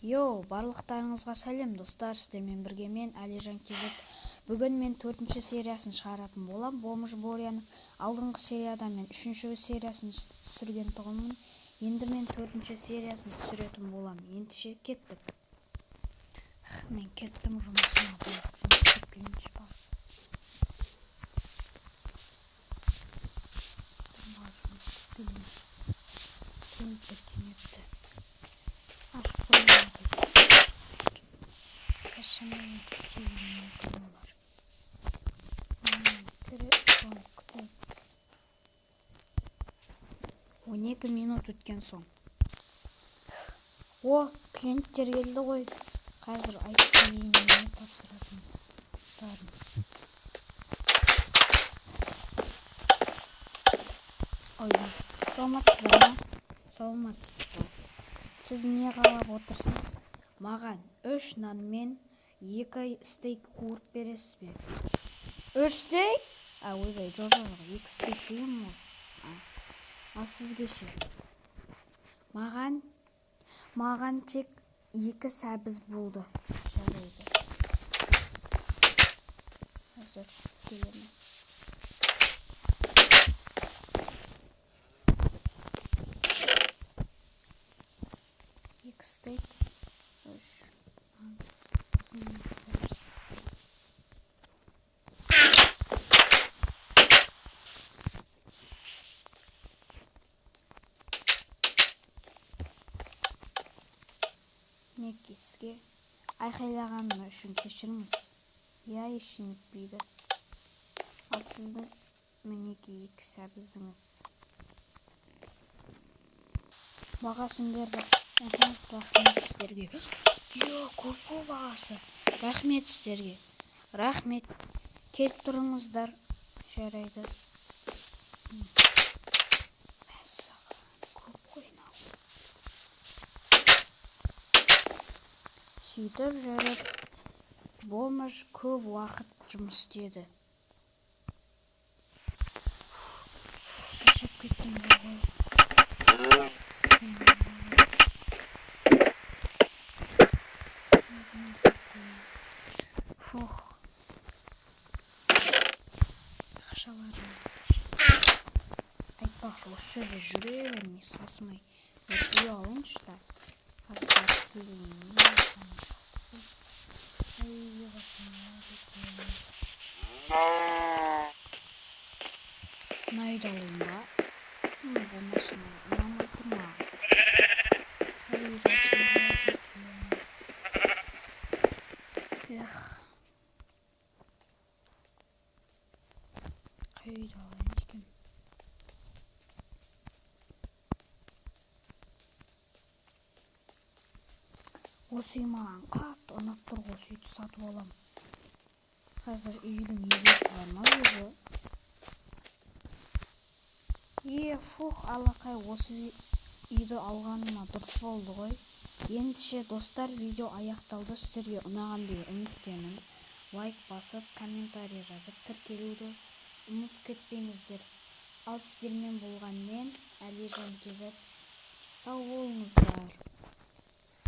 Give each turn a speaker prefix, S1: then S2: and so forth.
S1: Барлықтарыңызға сәлем достар, сіздермен бірге мен Әлижан Кезет. Бүгін мен 4-ші сериясын шығаратын болам. Бомж Боряның алдыңғы серияда мен 3-ші сериясын түсірген тұғымын. Енді мен 4-ші сериясын түсіретін болам. Ендіше кеттік. Мен кеттім жұмысыма. Жұмыс істеп келмейші бар. Он 2 минут өткен соң. Клиенттер келді ғой. Қазір айтып берейін, не тапсыратын. Саламатсыздар ма? Саламатсыздар. Сіз не қалап отырсыз? Маған 3 нан мен 2 стейк қуырып бересіз бе? 3 стейк? Ойбай, жоқ, 2 стейк қиын ғой. Ал сізге ше? Маған тек 2 сәбіз болды. Жарайды. Қазір келемін. Стейк. Сізге айқайлағаным үшін кешіріңіз. Ешін етпейді. Ал сіздің мінеки 2 сәбізіңіз. Бағасын берді. Рахмет сіздерге. Көп бағасы. Рахмет сіздерге. Рахмет. Келіп тұрыңыздар. Жарайды. Көп қойнау. Сөйтіп жарып. Бомж көп уақыт жұмыс істеді. Шаршап кеттім ғой. Ақшаларым. Айтпақшы, осы жерде жүре бермей сасымай. Үй алыңызшы да. Қазір Найда алайын ба? Болмасын, ұнамайды ма? Қайда алайын дегем. Осы үй маған қатты ұнап тұр, осы үйді сатып алам. Қазір үйдің иесі бар ма өзі? Алақай, осы үйді алғаныма дұрыс болды ғой. Ендіше достар, видео аяқталды. Сіздерге ұнаған деп үміттенемін. Лайк басып, комментарий жазып, тіркелуді ұмытып кетпеңіздер. Ал сіздермен болған мен, Әлижан Кезет. Сау болыңыздар.